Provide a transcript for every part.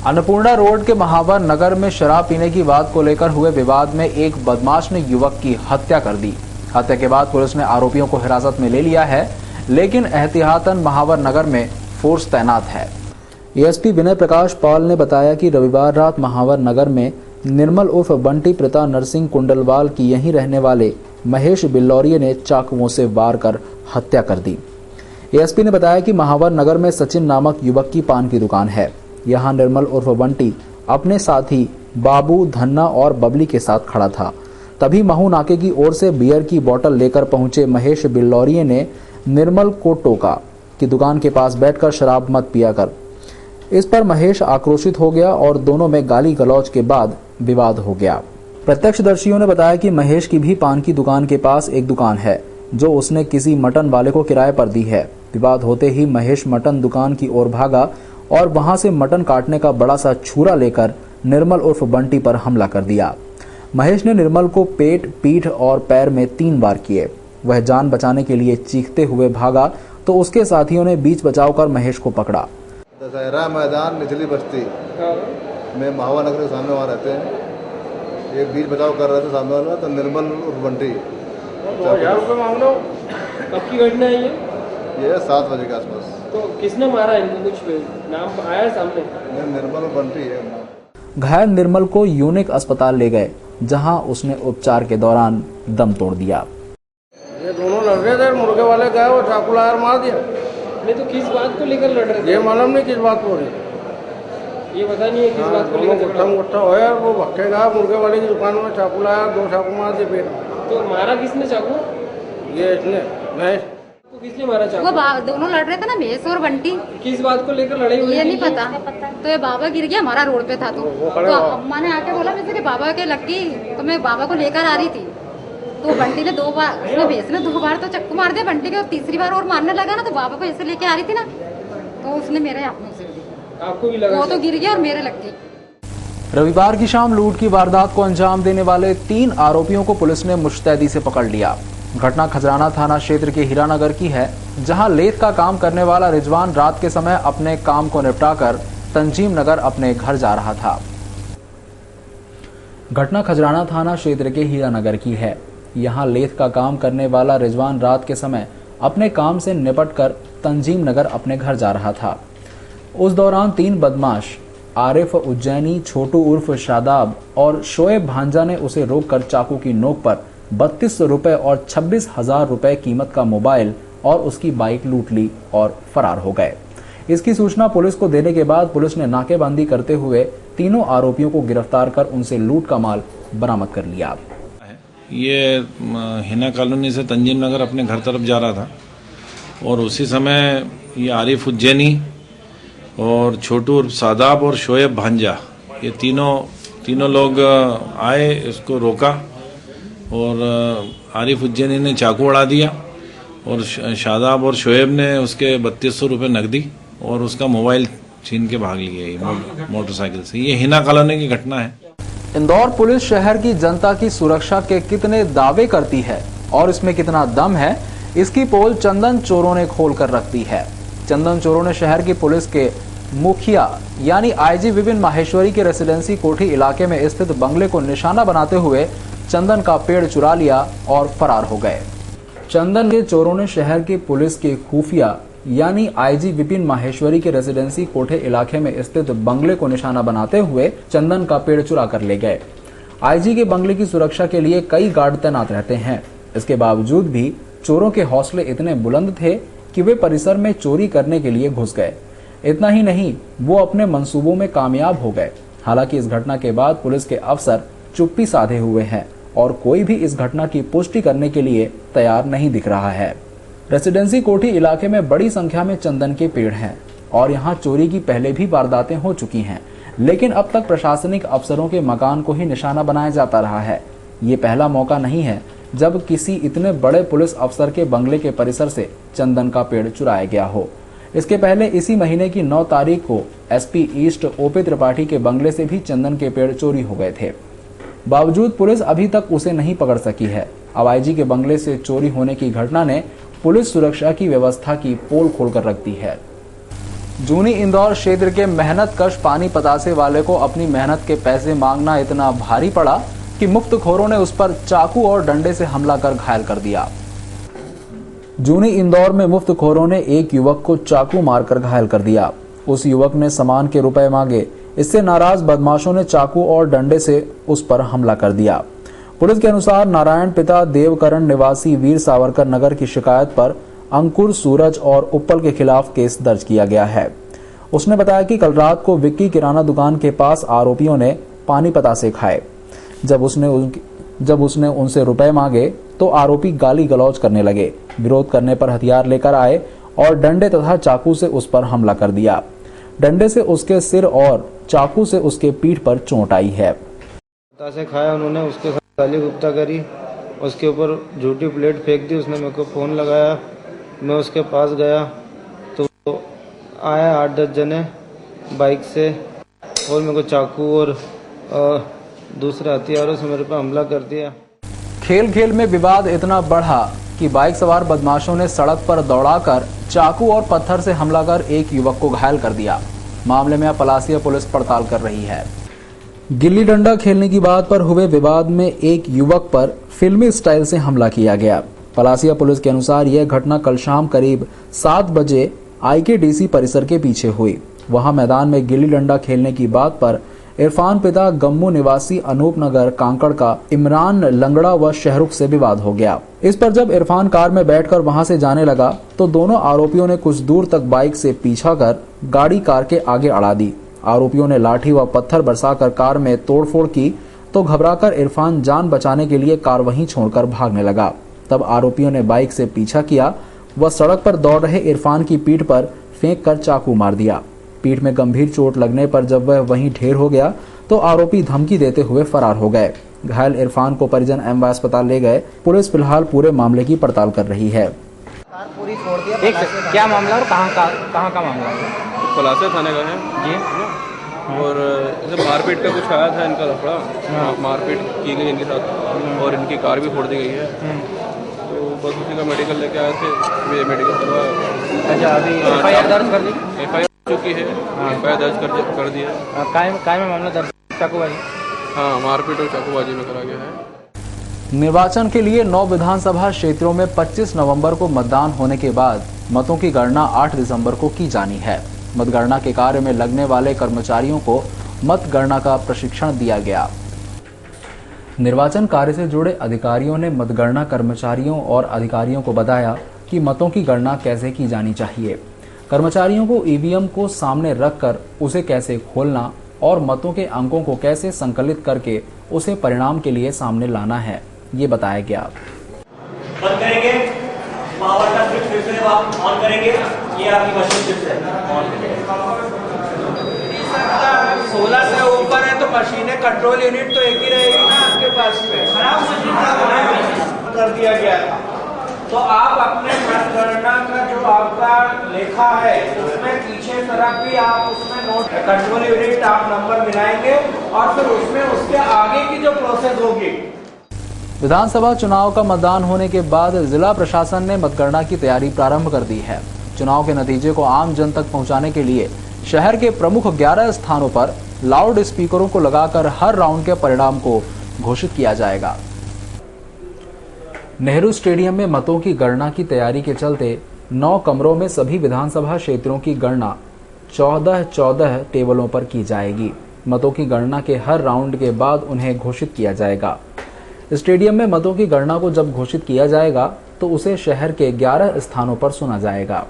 Annapurna road के महावर नगर में शराब पीने की बात को लेकर हुए विवाद में एक बदमाश ने युवक की हत्या कर दी। हत्या के बाद पुलिस ने आरोपियों को हिरासत में ले लिया है, लेकिन एहतियातन महावर नगर में फोर्स तैनात है। एएसपी विनय प्रकाश पाल ने बताया कि रविवार रात महावर नगर में निर्मल उर्फ बंटी प्रता नरसिंह कुंडलवाल की यहीं रहने वाले महेश बिल्लौरिया ने चाकुओं से वार कर हत्या कर दी। एएसपी ने बताया कि महावर नगर में सचिन नामक युवक की पान की दुकान है। यहां निर्मल उर्फ बंटी अपने साथी बाबू, धन्ना और बबली के साथ खड़ा था। तभी महू नाके की ओर से बियर की बोतल लेकर पहुंचे महेश बिल्लौरिया ने निर्मल को टोका कि दुकान के पास बैठकर शराब मत पिया कर। इस पर महेश आक्रोशित हो गया और दोनों में गाली गलौज के बाद विवाद हो गया। प्रत्यक्षदर्शियों ने बताया कि महेश की भी पान की दुकान के पास एक दुकान है जो उसने किसी मटन वाले को किराए पर दी है। विवाद होते ही महेश मटन दुकान की ओर भागा और वहां से मटन काटने का बड़ा सा छुरा लेकर निर्मल उर्फ बंटी पर हमला कर दिया। महेश ने निर्मल को पेट, पीठ और पैर में 3 वार किए। वह जान बचाने के लिए चीखते हुए भागा तो उसके साथियों ने बीच बचाव कर महेश को पकड़ा। दशहरा मैदान निचली बस्ती में महावर नगर के सामने वहाँ रहते हैं। एक बीच बचाव कर रहे थे सामने वाला, तो निर्मल उर्फ बंटी। कब की घटना है ये 7 बजे के आसपास। तो किसने मारा इनको, कुछ नाम आया सामने? निर्मल उर्फ बंटी है। घायल निर्मल को यूनिक अस्पताल ले गए, जहां उसने उपचार के दौरान दम तोड़ दिया। ये दोनों लड़ रहे थे, मुर्गे वाले गए और चाकू लाकर मार दिया। नहीं तो किस बात को लेकर लड़ रहे थे? ये मालूम नहीं किस बात को, ये पता नहीं है किस बात को लेकर गुट्ठा हो यार। वो भक्के गया मुर्गे वाले की दुकान में, चाकू लाया, 2 चाकू मार दिए पेट। तो मारा किसने चाकू? ये इसने महेश। तो किसने मारा चाकू? वो दोनों लड़ रहे थे ना, महेश और बंटी। किस बात को लेकर लड़ाई हुई? ये नहीं पता। तो ये बाबा गिर गया हमारा रोड पे था, तो अम्मा ने आके बोला मुझसे कि बाबा के लग गई, तो मैं बाबा को लेकर आ रही थी। तो बंटी ने 2 बार, उसने भैंस ने 2 बार तो चक्कू मार दिया बंटी के, और तीसरी बार और मारने लगा ना, तो बाबा को ऐसे लेके आ रही थी ना, तो उसने मेरे हाथ में उसे दी। आपको भी लगा? वो तो गिर गया और मेरे लग गई। रविवार की शाम लूट की वारदात को अंजाम देने वाले 3 आरोपियों को पुलिस ने मुस्तैदी से पकड़ लिया। घटना खजराना थाना क्षेत्र के हीरानगर की है, जहां लेथ का काम करने वाला रिजवान रात के समय अपने काम को निपटाकर तंजीम नगर अपने घर जा रहा था। घटना खजराना थाना क्षेत्र के हीरानगर की है। यहां लेथ का काम करने वाला रिजवान रात के समय अपने काम से निपटकर तंजीम नगर अपने घर जा रहा था। उस दौरान 3 बदमाश आरिफ उज्जैनी, छोटू उर्फ शादाब और शोएब भांजा ने उसे रोककर चाकू की नोक पर 3200 रुपए और 26,000 रुपए कीमत का मोबाइल और उसकी बाइक लूट ली और फरार हो गए। इसकी सूचना पुलिस को देने के बाद पुलिस ने नाकेबंदी करते हुए तीनों आरोपियों को गिरफ्तार कर उनसे लूट का माल बरामद कर लिया। ये हिना कॉलोनी से तंजीम नगर अपने घर तरफ जा रहा था और उसी समय ये आरिफ उज्जैनी और छोटू शादाब और शोएब भांजा, ये तीनों लोग आए, इसको रोका और आरिफ उज्जैनी ने चाकू उड़ा दिया और शादाब और शोएब ने उसके 3200 रुपये नकदी और उसका मोबाइल छीन के भाग लिए मोटरसाइकिल से। ये हिना कॉलोनी की घटना है। इंदौर पुलिस शहर की जनता की सुरक्षा के कितने दावे करती है और इसमें कितना दम है, इसकी पोल चंदन चोरों ने खोल कर रख दी है। चंदन चोरों ने शहर की पुलिस के मुखिया यानी आईजी विपिन माहेश्वरी के रेसिडेंसी कोठी इलाके में स्थित बंगले को निशाना बनाते हुए चंदन का पेड़ चुरा लिया और फरार हो गए। चंदन के चोरों ने शहर की पुलिस के खुफिया यानी आईजी विपिन माहेश्वरी के रेसिडेंसी कोठे इलाके में स्थित बंगले को निशाना बनाते हुए चंदन का पेड़ चुरा कर ले गए। आईजी के बंगले की सुरक्षा के लिए कई गार्ड तैनात रहते हैं। इसके बावजूद भी चोरों के हौसले इतने बुलंद थे कि वे परिसर में चोरी करने के लिए घुस गए। इतना ही नहीं, वो अपने मंसूबों में कामयाब हो गए। हालांकि इस घटना के बाद पुलिस के अफसर चुप्पी साधे हुए हैं और कोई भी इस घटना की पुष्टि करने के लिए तैयार नहीं दिख रहा है। रेसिडेंसी कोठी इलाके में बड़ी संख्या में चंदन के पेड़ हैं और यहाँ चोरी की पहले भी वारदातें हो चुकी हैं, लेकिन अब तक प्रशासनिक अफसरों के मकान को ही निशाना बनाया जाता रहा है। ये पहला मौका नहीं है जब किसी इतने बड़े पुलिस अफसर के बंगले के परिसर से चंदन का पेड़ चुराया गया हो। इसके पहले इसी महीने की 9 तारीख को एसपी ईस्ट ओपी त्रिपाठी के बंगले से भी चंदन के पेड़ चोरी हो गए थे। बावजूद पुलिस अभी तक उसे नहीं पकड़ सकी है। अब आईजी के बंगले से चोरी होने की घटना ने पुलिस सुरक्षा की व्यवस्था की पोल खोलकर रख दी है। जूनी इंदौर क्षेत्र के मेहनतकश पानी पतासे वाले को अपनी मेहनत के पैसे मांगना इतना भारी पड़ा कि मुफ्तखोरों ने उस पर चाकू और डंडे से हमला कर घायल कर दिया। जूनी इंदौर में मुफ्तखोरों ने एक युवक को चाकू मारकर घायल कर दिया। उस युवक ने सामान के रुपए मांगे। इससे नाराज बदमाशों ने चाकू और डंडे से उस पर हमला कर दिया। पुलिस के अनुसार नारायण पिता देवकरण निवासी वीर सावरकर नगर की शिकायत पर अंकुर, सूरज और उपल के खिलाफ केस दर्ज किया गया है। उसने बताया कि कल रात को विक्की किराना दुकान के पास आरोपियों ने पानी पतासे खाए। जब उसने उनसे रुपए मांगे तो आरोपी गाली गलौज करने लगे। विरोध करने पर हथियार लेकर आए और डंडे तथा चाकू से उस पर हमला कर दिया। डंडे से उसके सिर और चाकू से उसके पीठ पर चोट आई है। पतासे खाया उन्होंने, उसके साथ गाली गुप्ता करी, उसके ऊपर झूठी प्लेट फेंक दी। उसने मेरे को फ़ोन लगाया, मैं उसके पास गया तो आया 8-10 जने बाइक से और मेरे को चाकू और दूसरे हथियारों से मेरे पर हमला कर दिया। खेल खेल में विवाद इतना बढ़ा कि बाइक सवार बदमाशों ने सड़क पर दौड़ाकर चाकू और पत्थर से हमला कर एक युवक को घायल कर दिया। मामले में पलासिया पुलिस पड़ताल कर रही है। गिल्ली डंडा खेलने की बात पर हुए विवाद में एक युवक पर फिल्मी स्टाइल से हमला किया गया। पलासिया पुलिस के अनुसार यह घटना कल शाम करीब 7 बजे IKDC परिसर के पीछे हुई। वहां मैदान में गिल्ली डंडा खेलने की बात पर इरफान पिता गम्मू निवासी अनूप नगर कांकड़ का इमरान लंगड़ा व शहरुख से विवाद हो गया। इस पर जब इरफान कार में बैठकर वहां से जाने लगा तो दोनों आरोपियों ने कुछ दूर तक बाइक से पीछा कर गाड़ी कार के आगे अड़ा दी। आरोपियों ने लाठी व पत्थर बरसाकर कार में तोड़फोड़ की तो घबराकर इरफान जान बचाने के लिए कार वहीं छोड़कर भागने लगा। तब आरोपियों ने बाइक से पीछा किया व सड़क पर दौड़ रहे इरफान की पीठ पर फेंक कर चाकू मार दिया। पीठ में गंभीर चोट लगने पर जब वह वहीं ढेर हो गया तो आरोपी धमकी देते हुए फरार हो गए। घायल इरफान को परिजन MY अस्पताल ले गए। पुलिस फिलहाल पूरे मामले की पड़ताल कर रही है। क्या मामला और कहाँ का मामला है? पलासिया थाने का है जी। और इसे मारपीट का कुछ आया था, इनका लफड़ा, मारपीट की गई इनके साथ और इनकी कार भी फोड़ दी गई है। तो बस उसी का मेडिकल लेके आए थे, ये मेडिकल करवाया। अच्छा, अभी FIR दर्ज कर दी? FIR चुकी है, FIR दर्ज कर दिया। काय में मामला दर्ज? चाकूबाजी? हाँ, मारपीट और चाकूबाजी में करा गया है। निर्वाचन के लिए 9 विधानसभा क्षेत्रों में 25 नवंबर को मतदान होने के बाद मतों की गणना 8 दिसंबर को की जानी है। मतगणना के कार्य में लगने वाले कर्मचारियों को मतगणना का प्रशिक्षण दिया गया। निर्वाचन कार्य से जुड़े अधिकारियों ने मतगणना कर्मचारियों और अधिकारियों को बताया कि मतों की गणना कैसे की जानी चाहिए। कर्मचारियों को EVM को सामने रखकर उसे कैसे खोलना और मतों के अंकों को कैसे संकलित करके उसे परिणाम के लिए सामने लाना है, ये बताया गया। बंद करेंगे, पावर का स्विच फिर से आप ऑन करेंगे, ये आपकी मशीन स्विच है, ऑन करेंगे। 16 से ऊपर है तो मशीनें कंट्रोल यूनिट तो एक ही रहेगी ना आपके पास में। खराब मशीन कर दिया गया था, तो आप अपने मतगणना का जो आपका लेखा है उसमें पीछे तरफ भी आप उसमें नोट कंट्रोल यूनिट आप नंबर मिलाएंगे और फिर उसमें उसके आगे की जो प्रोसेस होगी। विधानसभा चुनाव का मतदान होने के बाद जिला प्रशासन ने मतगणना की तैयारी प्रारंभ कर दी है। चुनाव के नतीजे को आम जन तक पहुंचाने के लिए शहर के प्रमुख 11 स्थानों पर लाउड स्पीकरों को लगाकर हर राउंड के परिणाम को घोषित किया जाएगा। नेहरू स्टेडियम में मतों की गणना की तैयारी के चलते 9 कमरों में सभी विधानसभा क्षेत्रों की गणना 14 टेबलों पर की जाएगी। मतों की गणना के हर राउंड के बाद उन्हें घोषित किया जाएगा। स्टेडियम में मतों की गणना को जब घोषित किया जाएगा तो उसे शहर के 11 स्थानों पर सुना जाएगा।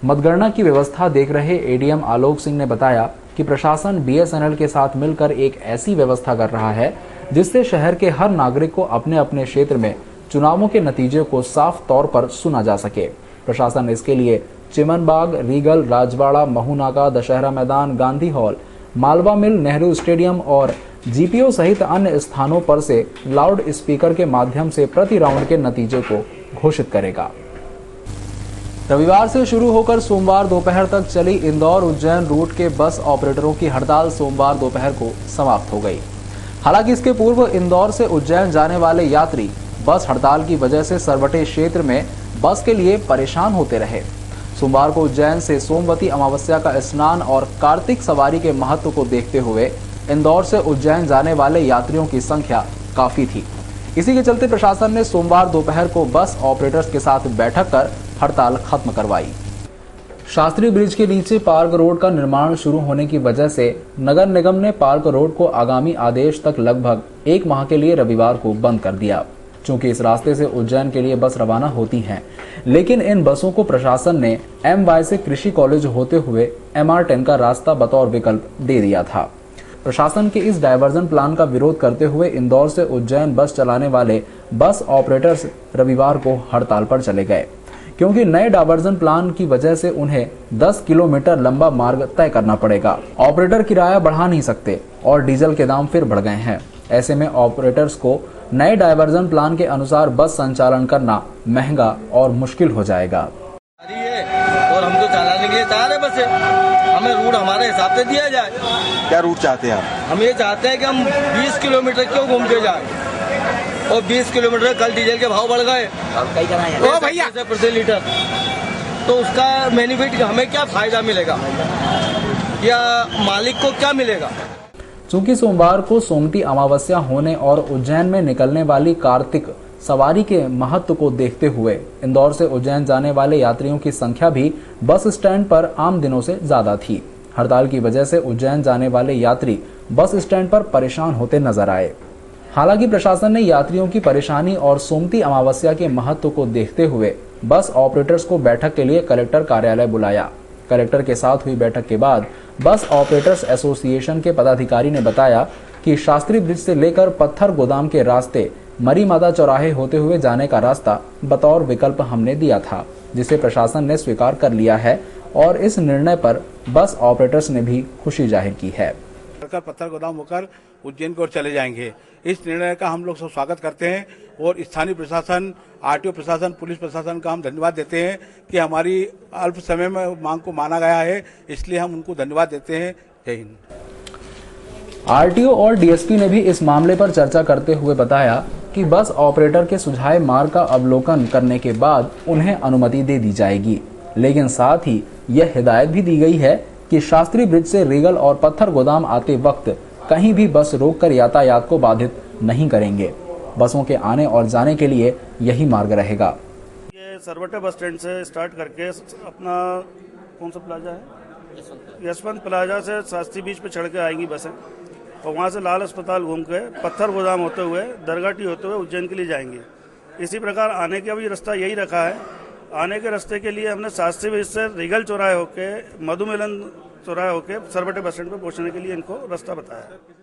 मतगणना की व्यवस्था देख रहे ADM आलोक सिंह ने बताया कि प्रशासन BSNL के साथ मिलकर एक ऐसी व्यवस्था कर रहा है जिससे शहर के हर नागरिक को अपने अपने क्षेत्र में चुनावों के नतीजे को साफ तौर पर सुना जा सके। प्रशासन इसके लिए चिमनबाग, रीगल, राजवाड़ा, महूनाका, दशहरा मैदान, गांधी हॉल, मालवा मिल, नेहरू स्टेडियम और GPO सहित अन्य स्थानों पर से लाउड स्पीकर के माध्यम से प्रति राउंड के नतीजे को घोषित करेगा। रविवार से शुरू होकर सोमवार दोपहर तक चली इंदौर उज्जैन रूट के बस ऑपरेटरों की हड़ताल सोमवार दोपहर को समाप्त हो गई। हालांकि इसके पूर्व इंदौर से उज्जैन जाने वाले यात्री बस हड़ताल की वजह से सरवटे क्षेत्र में बस के लिए परेशान होते रहे। सोमवार को उज्जैन से सोमवती अमावस्या का स्नान और कार्तिक सवारी के महत्व को देखते हुए इंदौर से उज्जैन जाने वाले यात्रियों की संख्या काफी थी। इसी के चलते प्रशासन ने सोमवार दोपहर को बस ऑपरेटर्स के साथ बैठक कर हड़ताल खत्म करवाई। शास्त्री ब्रिज के नीचे पार्क रोड का निर्माण शुरू होने की वजह से नगर निगम ने पार्क रोड को आगामी आदेश तक लगभग 1 माह के लिए रविवार को बंद कर दिया। चूंकि इस रास्ते से उज्जैन के लिए बस रवाना होती हैं, लेकिन इन बसों को प्रशासन ने MY से कृषि कॉलेज होते हुए MR10 का रास्ता बतौर विकल्प दे दिया था। प्रशासन के इस डायवर्जन प्लान का विरोध करते हुए इंदौर से उज्जैन बस चलाने वाले बस ऑपरेटर्स रविवार को हड़ताल पर चले गए, क्योंकि नए डायवर्जन प्लान की वजह से उन्हें 10 किलोमीटर लंबा मार्ग तय करना पड़ेगा। ऑपरेटर किराया बढ़ा नहीं सकते और डीजल के दाम फिर बढ़ गए हैं। ऐसे में ऑपरेटर्स को नए डायवर्जन प्लान के अनुसार बस संचालन करना महंगा और मुश्किल हो जाएगा। और हम तो चलाने के लिए तैयार है बसें, हमें रूट हमारे हिसाब से दिया जाए। क्या रूट चाहते हैं आप? हम ये चाहते हैं कि हम 20 किलोमीटर क्यों घूम के जाए, और 20 किलोमीटर कल डीजल के भाव बढ़ गए भैया प्रति लीटर, तो उसका बेनिफिट हमें क्या फायदा मिलेगा या मालिक को क्या मिलेगा। चूंकि सोमवार को सोमती अमावस्या होने और उज्जैन में निकलने वाली कार्तिक सवारी के महत्व को देखते हुए इंदौर से उज्जैन जाने वाले यात्रियों की संख्या भी बस स्टैंड पर आम दिनों से ज्यादा थी। हड़ताल की वजह से उज्जैन जाने वाले यात्री बस स्टैंड पर परेशान होते नजर आए। हालांकि प्रशासन ने यात्रियों की परेशानी और सोमती अमावस्या के महत्व को देखते हुए बस ऑपरेटर्स को बैठक के लिए कलेक्टर कार्यालय बुलाया। कलेक्टर के साथ हुई बैठक के बाद बस ऑपरेटर्स एसोसिएशन के पदाधिकारी ने बताया कि शास्त्री ब्रिज से लेकर पत्थर गोदाम के रास्ते मरी माता चौराहे होते हुए जाने का रास्ता बतौर विकल्प हमने दिया था, जिसे प्रशासन ने स्वीकार कर लिया है और इस निर्णय पर बस ऑपरेटर्स ने भी खुशी जाहिर की है। पत्थर गोदाम होकर उज्जैन की ओर चले जाएंगे। इस निर्णय का हम लोग सब स्वागत करते हैं और स्थानीय प्रशासन, RTO प्रशासन, पुलिस प्रशासन का हम धन्यवाद देते हैं कि हमारी अल्प समय में मांग को माना गया है, इसलिए हम उनको धन्यवाद देते हैं। जय हिंद। RTO और DSP ने भी इस मामले पर चर्चा करते हुए बताया कि बस ऑपरेटर के सुझाए मार्ग का अवलोकन करने के बाद उन्हें अनुमति दे दी जाएगी, लेकिन साथ ही यह हिदायत भी दी गई है कि शास्त्री ब्रिज से रेगल और पत्थर गोदाम आते वक्त कहीं भी बस रोककर यातायात को बाधित नहीं करेंगे। बसों के आने और जाने के लिए यही मार्ग रहेगा। ये सरवटे बस स्टैंड से स्टार्ट करके अपना कौन सा प्लाजा है, यशवंत प्लाजा से शास्त्री बीच पे चढ़ के आएंगी बसें और वहाँ से लाल अस्पताल घूम के पत्थर गोदाम होते हुए दरगाटी होते हुए उज्जैन के लिए जाएंगे। इसी प्रकार आने का भी रास्ता यही रखा है। आने के रास्ते के लिए हमने शास्त्री ब्रिज से रिगल चौराहे होके मधुमिलन चौराहे होके सरवटे बस स्टैंड पे पहुँचने के लिए इनको रास्ता बताया है।